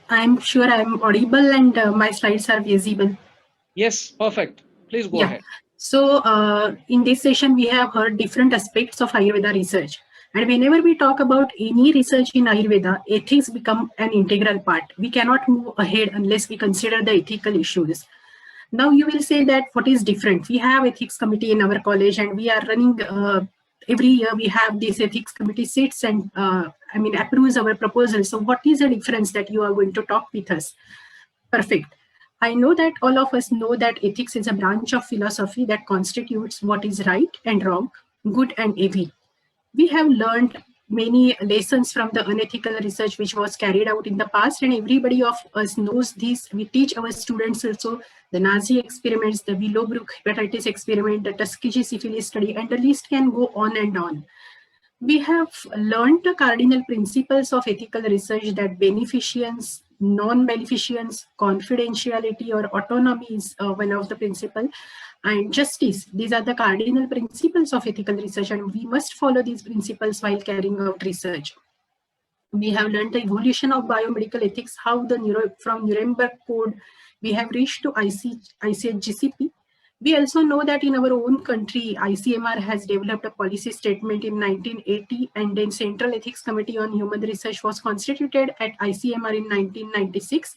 I'm sure I'm audible and my slides are visible. Yes, perfect. Please go Yeah. ahead. So in this session, we have heard different aspects of Ayurveda research. And whenever we talk about any research in Ayurveda, ethics become an integral part. We cannot move ahead unless we consider the ethical issues. Now you will say that what is different? We have ethics committee in our college and we are running every year we have this ethics committee sits and approves our proposal. So what is the difference that you are going to talk with us? Perfect. I know that all of us know that ethics is a branch of philosophy that constitutes what is right and wrong, good and evil. We have learned many lessons from the unethical research which was carried out in the past, and everybody of us knows this. We teach our students also the Nazi experiments, the Willowbrook hepatitis experiment, the Tuskegee syphilis study, and the list can go on and on. We have learned the cardinal principles of ethical research that beneficence, non-beneficence, confidentiality or autonomy is one of the principles, and justice. These are the cardinal principles of ethical research, and we must follow these principles while carrying out research. We have learned the evolution of biomedical ethics, how from Nuremberg Code we have reached to ICHGCP. We also know that in our own country, ICMR has developed a policy statement in 1980, and then Central Ethics Committee on Human Research was constituted at ICMR in 1996.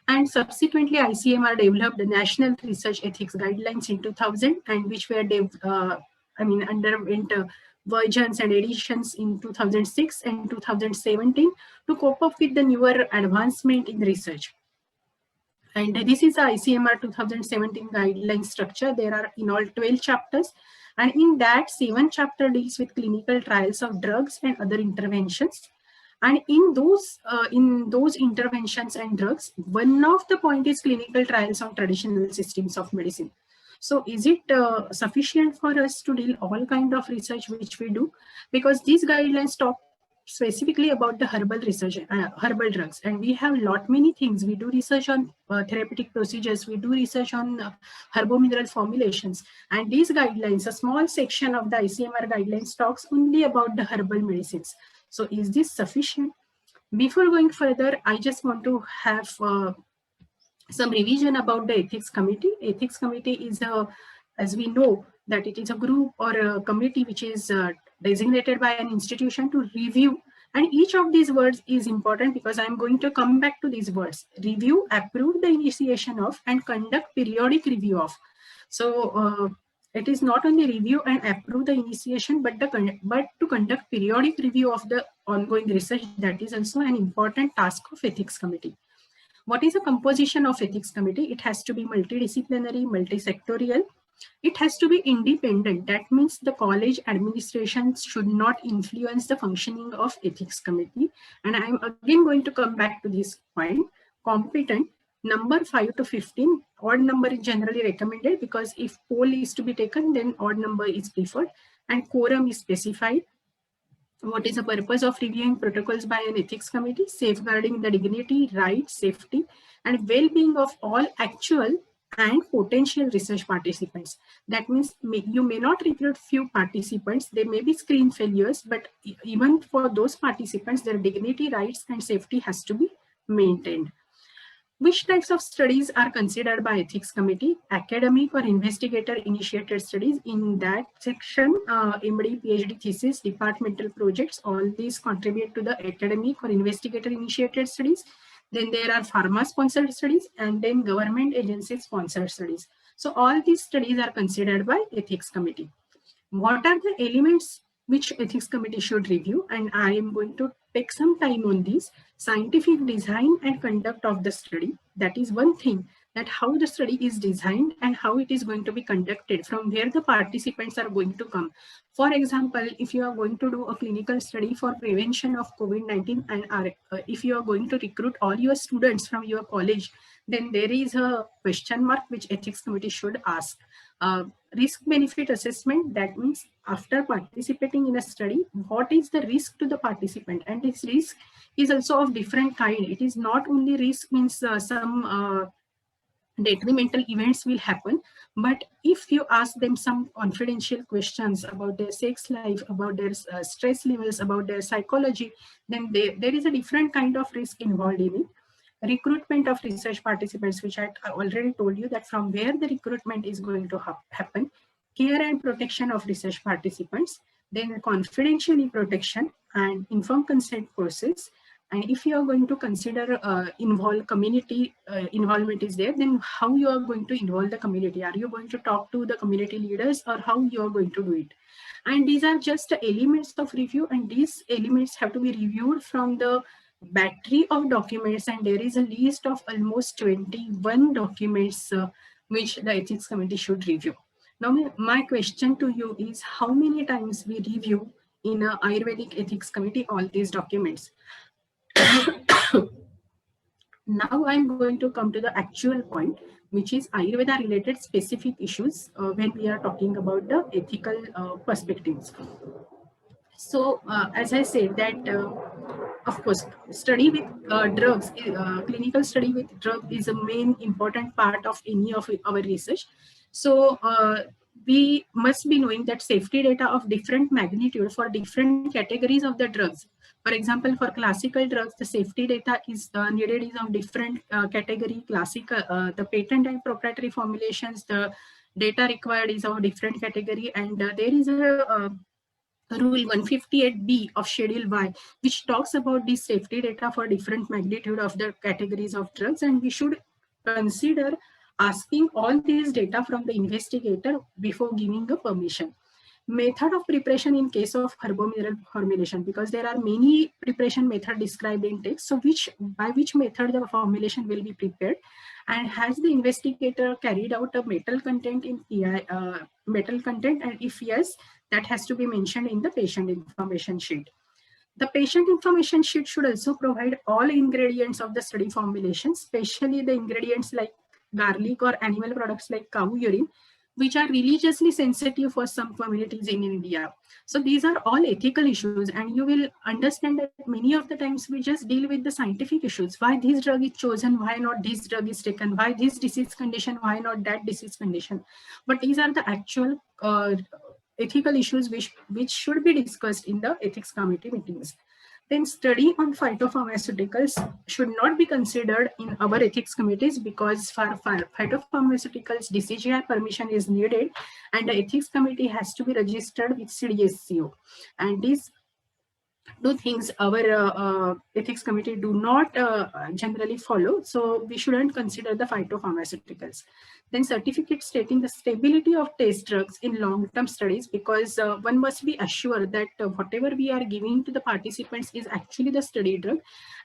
And subsequently, ICMR developed the National Research Ethics Guidelines in 2000, and which were underwent versions and editions in 2006 and 2017 to cope up with the newer advancement in research. And this is the ICMR 2017 guideline structure. There are in all 12 chapters. And in that, 7 chapter deals with clinical trials of drugs and other interventions. And in those interventions and drugs, one of the point is clinical trials on traditional systems of medicine. So is it sufficient for us to deal all kind of research which we do? Because these guidelines talk specifically about the herbal research, herbal drugs, and we have lot many things. We do research on therapeutic procedures, we do research on herbomineral formulations, and these guidelines, a small section of the ICMR guidelines talks only about the herbal medicines. So is this sufficient? Before going further, I just want to have some revision about the ethics committee. Ethics committee is as we know, that it is a group or a committee which is designated by an institution to review. And each of these words is important because I'm going to come back to these words: review, approve the initiation of, and conduct periodic review of. So it is not only review and approve the initiation, but to conduct periodic review of the ongoing research. That is also an important task of ethics committee. What is the composition of ethics committee? It has to be multidisciplinary, multisectorial. It has to be independent. That means the college administration should not influence the functioning of ethics committee. And I'm again going to come back to this point. Competent, number 5 to 15, odd number is generally recommended because if poll is to be taken, then odd number is preferred, and quorum is specified. What is the purpose of reviewing protocols by an ethics committee? Safeguarding the dignity, rights, safety, and well-being of all actual and potential research participants. That means you may not recruit few participants, there may be screen failures, but even for those participants, their dignity, rights, and safety has to be maintained. Which types of studies are considered by ethics committee? Academic or investigator initiated studies. In that section, MD, PhD thesis, departmental projects, all these contribute to the academic or investigator initiated studies. Then there are pharma sponsored studies, and then government agency sponsored studies. So all these studies are considered by ethics committee. What are the elements which ethics committee should review? And I am going to take some time on this. Scientific design and conduct of the study. That is one thing, that how the study is designed and how it is going to be conducted, from where the participants are going to come. For example, if you are going to do a clinical study for prevention of COVID-19 and if you are going to recruit all your students from your college, then there is a question mark which ethics committee should ask. Risk benefit assessment, that means after participating in a study, what is the risk to the participant? And this risk is also of different kind. It is not only risk means some detrimental events will happen, but if you ask them some confidential questions about their sex life, about their stress levels, about their psychology, then there is a different kind of risk involved in it. Recruitment of research participants, which I already told you that from where the recruitment is going to happen, care and protection of research participants, then confidentiality protection and informed consent process. And if you are going to consider involve community involvement is there, then how you are going to involve the community? Are you going to talk to the community leaders, or how you are going to do it? And these are just elements of review, and these elements have to be reviewed from the battery of documents, and there is a list of almost 21 documents which the ethics committee should review. Now my question to you is, how many times we review in a Ayurvedic ethics committee all these documents? Now I'm going to come to the actual point, which is Ayurveda related specific issues when we are talking about the ethical perspectives. So as I said that, of course, study with drugs, clinical study with drug is a main important part of any of our research. So we must be knowing that safety data of different magnitude for different categories of the drugs. For example, for classical drugs, the safety data is needed is of different category. Classical, the patent and proprietary formulations, the data required is of different category, and there is a Rule 158B of Schedule Y, which talks about the safety data for different magnitude of the categories of drugs, and we should consider asking all these data from the investigator before giving a permission. Method of preparation in case of herbomineral formulation, because there are many preparation method described in text. So by which method the formulation will be prepared, and has the investigator carried out a metal content in PI, metal content, and if yes, that has to be mentioned in the patient information sheet. The patient information sheet should also provide all ingredients of the study formulation, especially the ingredients like garlic or animal products like cow urine, which are religiously sensitive for some communities in India. So these are all ethical issues, and you will understand that many of the times we just deal with the scientific issues. Why this drug is chosen, why not this drug is taken, why this disease condition, why not that disease condition. But these are the actual ethical issues which should be discussed in the ethics committee meetings. Then study on phytopharmaceuticals should not be considered in our ethics committees, because for phytopharmaceuticals, DCGI permission is needed, and the ethics committee has to be registered with CDSCO. And these two things our ethics committee do not generally follow, so we shouldn't consider the phytopharmaceuticals. Then certificate stating the stability of test drugs in long-term studies, because one must be assured that whatever we are giving to the participants is actually the study drug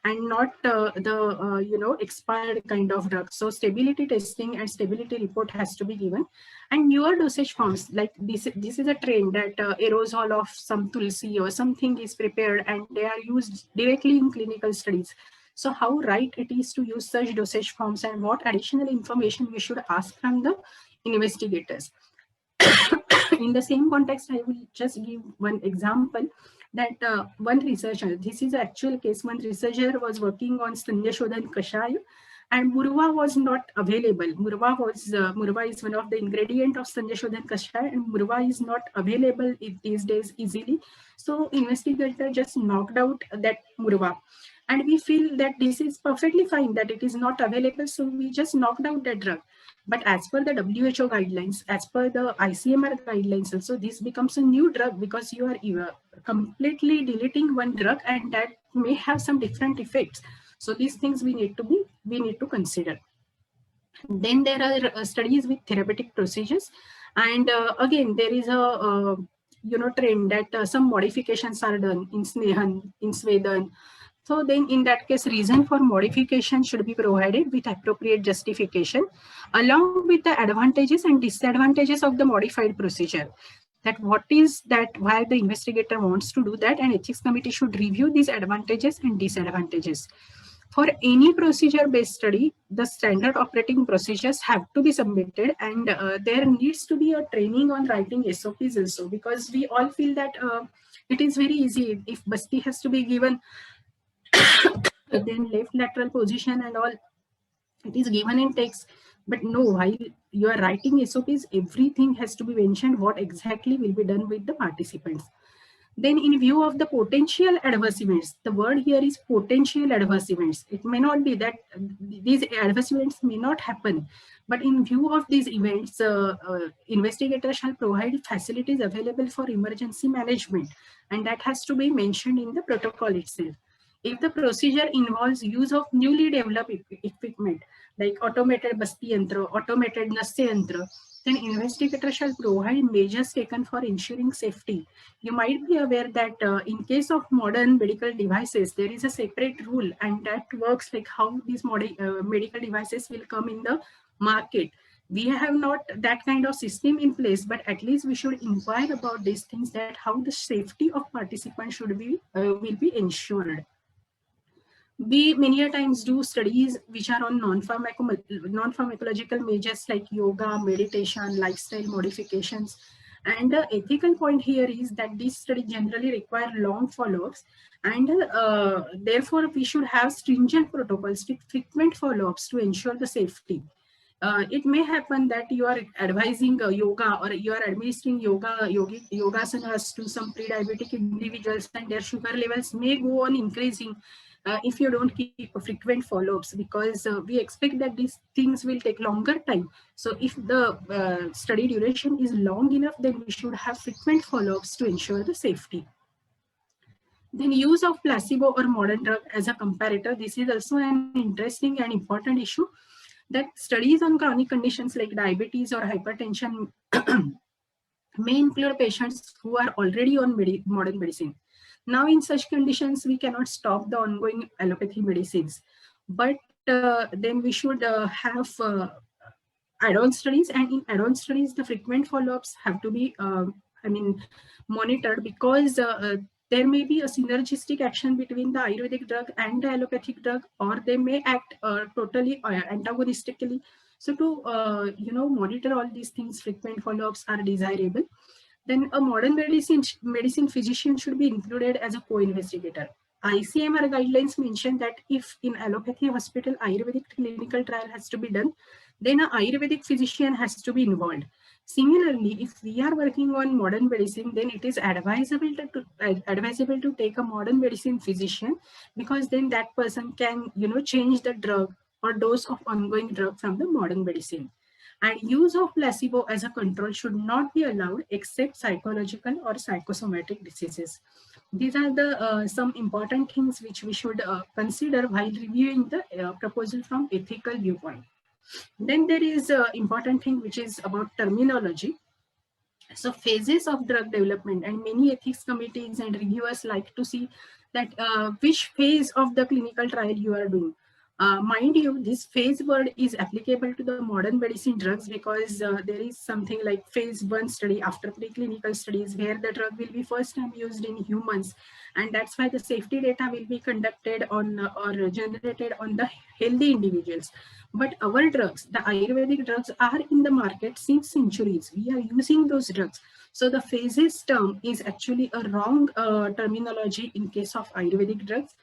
and not the expired kind of drug. So stability testing and stability report has to be given. And newer dosage forms, like this is a trend that aerosol of some tulsi or something is prepared and they are used directly in clinical studies. So how right it is to use such dosage forms, and what additional information we should ask from the investigators. In the same context, I will just give one example that one researcher, this is an actual case, one researcher was working on Sandhya Shodhan Kashaya, and Murva was not available. Murva is one of the ingredient of Sandhya Shodhan Kashaya, and Murva is not available these days easily. So investigator just knocked out that Murva. And we feel that this is perfectly fine, that it is not available, so we just knocked out that drug. But as per the WHO guidelines, as per the ICMR guidelines also, this becomes a new drug, because you are completely deleting one drug and that may have some different effects. So these things we need to consider. Then there are studies with therapeutic procedures, and again there is a trend that some modifications are done in Snehan, in Svedan. So then in that case, reason for modification should be provided with appropriate justification, along with the advantages and disadvantages of the modified procedure. That what is that, why the investigator wants to do that, and ethics committee should review these advantages and disadvantages. For any procedure-based study, the standard operating procedures have to be submitted, and there needs to be a training on writing SOPs also, because we all feel that it is very easy. If Basti has to be given, then left lateral position and all, it is given in text. But no, while you are writing SOPs, everything has to be mentioned, what exactly will be done with the participants. Then in view of the potential adverse events, the word here is potential adverse events. It may not be that these adverse events may not happen, but in view of these events, investigators shall provide facilities available for emergency management, and that has to be mentioned in the protocol itself. If the procedure involves use of newly developed equipment like automated basti yantra, automated nasya yantra, then investigator shall provide measures taken for ensuring safety. You might be aware that in case of modern medical devices, there is a separate rule, and that works like how these medical devices will come in the market. We have not that kind of system in place, but at least we should inquire about these things, that how the safety of participants should be will be ensured. We many a times do studies which are on non-pharmacological measures like yoga, meditation, lifestyle modifications. And the ethical point here is that these studies generally require long follow-ups, and therefore we should have stringent protocols with frequent follow-ups to ensure the safety. It may happen that you are advising yoga, or you are administering yogasanas to some pre-diabetic individuals, and their sugar levels may go on increasing if you don't keep frequent follow-ups, because we expect that these things will take longer time. So if the study duration is long enough, then we should have frequent follow-ups to ensure the safety. Then use of placebo or modern drug as a comparator. This is also an interesting and important issue, that studies on chronic conditions like diabetes or hypertension may include patients who are already on modern medicine. Now, in such conditions, we cannot stop the ongoing allopathy medicines, but then we should have add-on studies, and in add-on studies, the frequent follow-ups have to be, monitored, because there may be a synergistic action between the Ayurvedic drug and the allopathic drug, or they may act totally antagonistically. So to monitor all these things, frequent follow-ups are desirable. Then a modern medicine physician should be included as a co-investigator. ICMR guidelines mention that if in allopathy hospital Ayurvedic clinical trial has to be done, then an Ayurvedic physician has to be involved. Similarly, if we are working on modern medicine, then it is advisable to take a modern medicine physician, because then that person can change the drug or dose of ongoing drug from the modern medicine. And use of placebo as a control should not be allowed except psychological or psychosomatic diseases. These are the some important things which we should consider while reviewing the proposal from ethical viewpoint. Then there is an important thing which is about terminology. So phases of drug development, and many ethics committees and reviewers like to see that which phase of the clinical trial you are doing. Mind you, this phase word is applicable to the modern medicine drugs, because there is something like phase 1 study after preclinical studies where the drug will be first time used in humans, and that's why the safety data will be conducted on or generated on the healthy individuals. But our drugs, the Ayurvedic drugs, are in the market since centuries. We are using those drugs. So the phases term is actually a wrong terminology in case of Ayurvedic drugs.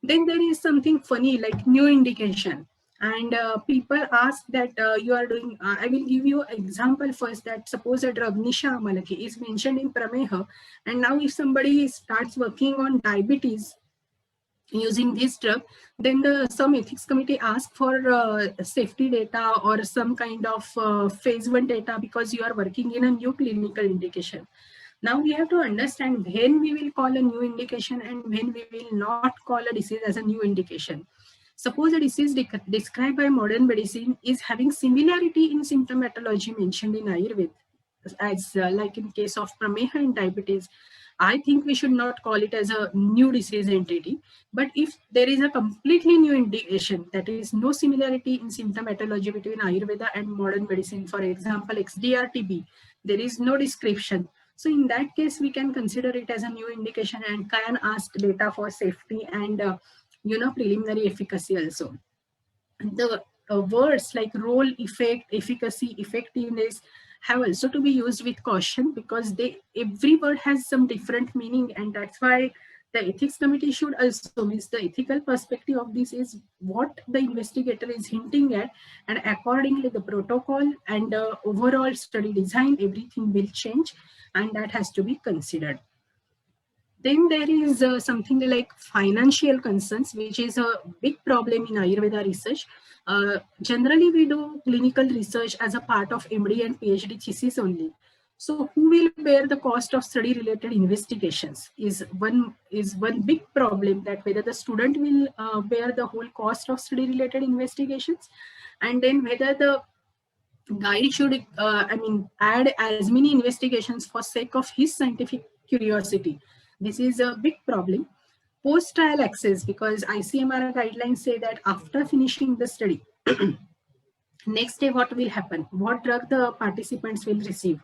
Then there is something funny like new indication. And people ask that you are doing, I will give you an example first, that suppose a drug Nisha Amalaki is mentioned in Prameha, and now if somebody starts working on diabetes using this drug, then some ethics committee ask for safety data or some kind of phase 1 data, because you are working in a new clinical indication. Now we have to understand when we will call a new indication and when we will not call a disease as a new indication. Suppose a disease described by modern medicine is having similarity in symptomatology mentioned in Ayurveda, as like in case of Prameha and diabetes, I think we should not call it as a new disease entity. But if there is a completely new indication, that is no similarity in symptomatology between Ayurveda and modern medicine, for example, XDR-TB, there is no description. So in that case, we can consider it as a new indication and can ask data for safety and preliminary efficacy also. The words like role, effect, efficacy, effectiveness have also to be used with caution, because every word has some different meaning, and that's why the ethics committee should also, means the ethical perspective of this is what the investigator is hinting at, and accordingly the protocol and overall study design, everything will change, and that has to be considered. Then there is something like financial concerns, which is a big problem in Ayurveda research. Generally, we do clinical research as a part of MD and PhD thesis only. So, who will bear the cost of study-related investigations is one big problem, that whether the student will bear the whole cost of study-related investigations, and then whether the guide should add as many investigations for sake of his scientific curiosity. This is a big problem. Post trial access, because ICMR guidelines say that after finishing the study, next day what will happen, what drug the participants will receive,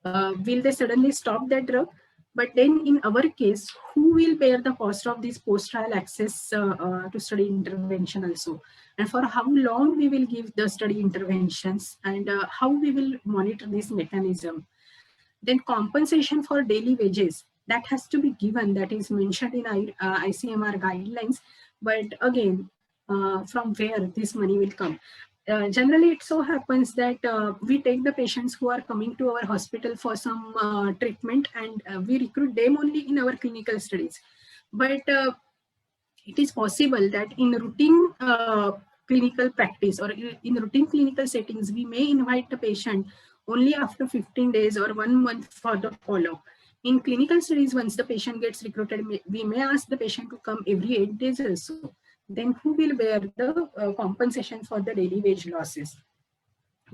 will they suddenly stop that drug? But then in our case, who will bear the cost of this post trial access to study intervention also, and for how long we will give the study interventions, and how we will monitor this mechanism. Then compensation for daily wages, that has to be given, that is mentioned in ICMR guidelines. But again, from where this money will come? Generally, it so happens that we take the patients who are coming to our hospital for some treatment, and we recruit them only in our clinical studies. But it is possible that in routine clinical practice, or in routine clinical settings, we may invite the patient only after 15 days or 1 month for the follow-up. In clinical studies, once the patient gets recruited, we may ask the patient to come every 8 days also. Then who will bear the compensation for the daily wage losses?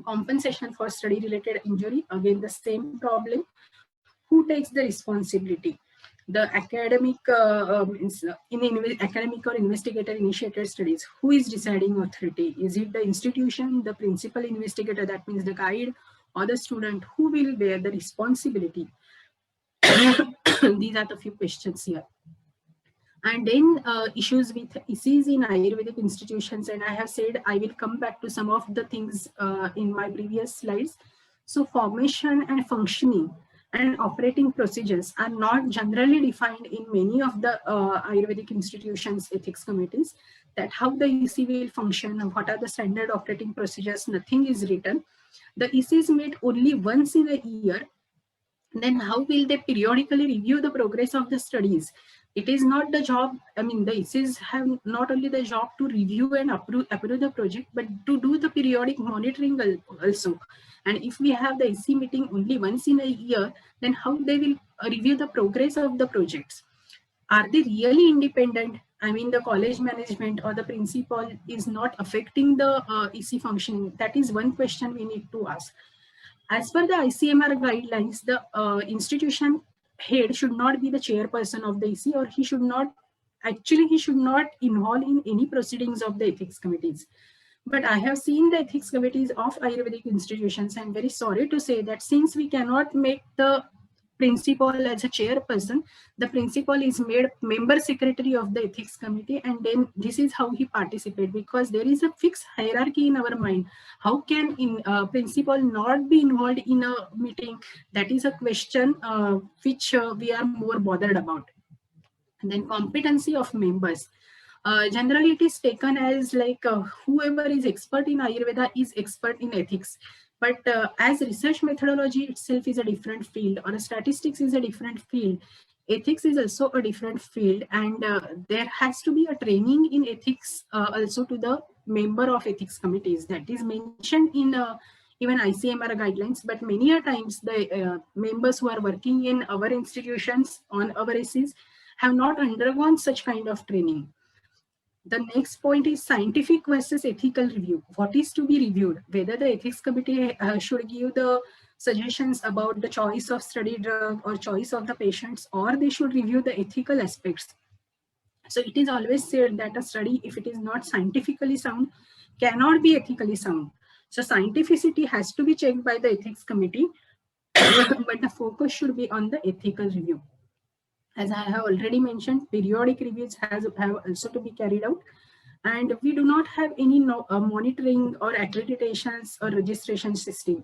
Compensation for study-related injury, again the same problem. Who takes the responsibility? The academic, academic or investigator initiated studies, who is deciding authority? Is it the institution, the principal investigator, that means the guide, or the student? Who will bear the responsibility? These are the few questions here. And then issues with ICs in Ayurvedic institutions, and I have said I will come back to some of the things in my previous slides. So formation and functioning and operating procedures are not generally defined in many of the Ayurvedic institutions ethics committees, that how the EC will function, what are the standard operating procedures, nothing is written. The EC is made only once in a year. Then how will they periodically review the progress of the studies? It is not the job, the ICs have not only the job to review and approve the project, but to do the periodic monitoring also. And if we have the IC meeting only once in a year, then how they will review the progress of the projects? Are they really independent? The college management or the principal is not affecting the EC functioning. That is one question we need to ask. As per the ICMR guidelines, the institution head should not be the chairperson of the EC, or he should not involve in any proceedings of the ethics committees. But I have seen the ethics committees of Ayurvedic institutions. I'm very sorry to say that since we cannot make the principal as a chairperson, the principal is made member secretary of the ethics committee, and then this is how he participates, because there is a fixed hierarchy in our mind. How can principal not be involved in a meeting? That is a question which we are more bothered about. And then competency of members. Generally, it is taken as like whoever is expert in Ayurveda is expert in ethics. But as research methodology itself is a different field, or statistics is a different field, ethics is also a different field, and there has to be a training in ethics also to the member of ethics committees. That is mentioned in even ICMR guidelines, but many a times the members who are working in our institutions on our ACs have not undergone such kind of training. The next point is scientific versus ethical review. What is to be reviewed? Whether the ethics committee should give the suggestions about the choice of study drug or choice of the patients, or they should review the ethical aspects. So it is always said that a study, if it is not scientifically sound, cannot be ethically sound. So scientificity has to be checked by the ethics committee, but the focus should be on the ethical review. As I have already mentioned, periodic reviews have also to be carried out. And we do not have any monitoring or accreditations or registration system.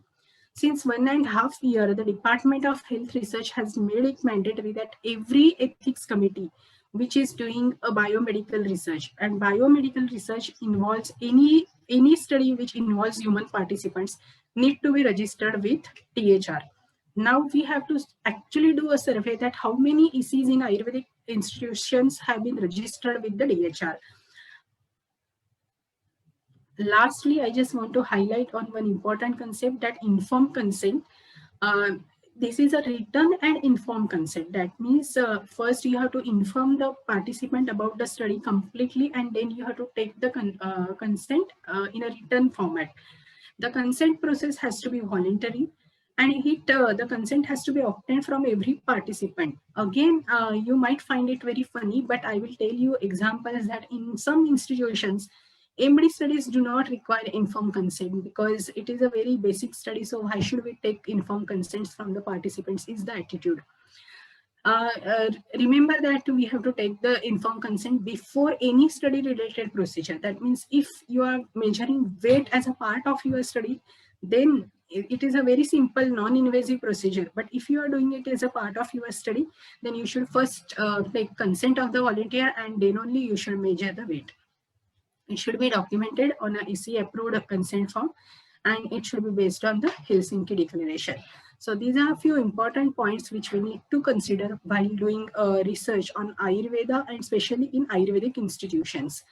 Since 1.5 years, the Department of Health Research has made it mandatory that every ethics committee which is doing a biomedical research, and biomedical research involves any study which involves human participants, need to be registered with THR. now we have to actually do a survey that how many ECs in Ayurvedic institutions have been registered with the DHR. Lastly, I just want to highlight on one important concept, that informed consent. Uh, this is a written and informed consent. That means first you have to inform the participant about the study completely, and then you have to take the consent in a written format. The consent process has to be voluntary, and the consent has to be obtained from every participant. Again, you might find it very funny, but I will tell you examples that in some institutions, MD studies do not require informed consent because it is a very basic study. So why should we take informed consents from the participants is the attitude. Remember that we have to take the informed consent before any study related procedure. That means if you are measuring weight as a part of your study, then it is a very simple non-invasive procedure. But if you are doing it as a part of your study, then you should first take consent of the volunteer, and then only you should measure the weight. It should be documented on a EC approved consent form, and it should be based on the Helsinki Declaration. So these are a few important points which we need to consider while doing research on Ayurveda, and especially in Ayurvedic institutions.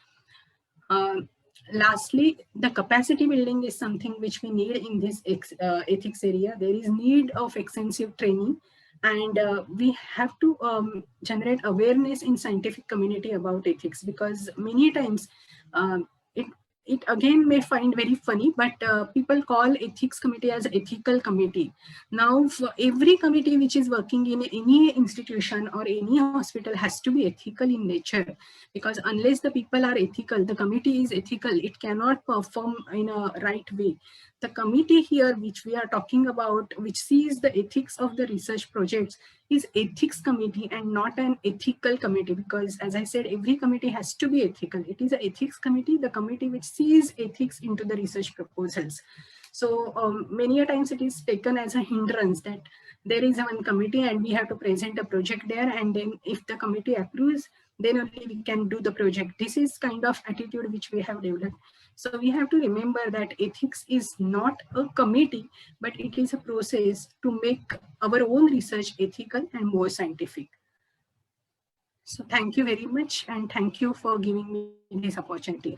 Lastly, the capacity building is something which we need in this ethics area. There is need of extensive training, and we have to generate awareness in scientific community about ethics, because many times it again may find very funny, but people call ethics committee as ethical committee. Now, for every committee which is working in any institution or any hospital has to be ethical in nature, because unless the people are ethical, the committee is ethical, it cannot perform in a right way. The committee here which we are talking about, which sees the ethics of the research projects, is ethics committee and not an ethical committee, because as I said, every committee has to be ethical. It is an ethics committee, the committee which sees ethics into the research proposals. So many a times it is taken as a hindrance that there is one committee and we have to present a project there, and then if the committee approves, then only we can do the project. This is kind of attitude which we have developed. So we have to remember that ethics is not a committee, but it is a process to make our own research ethical and more scientific. So thank you very much, and thank you for giving me this opportunity.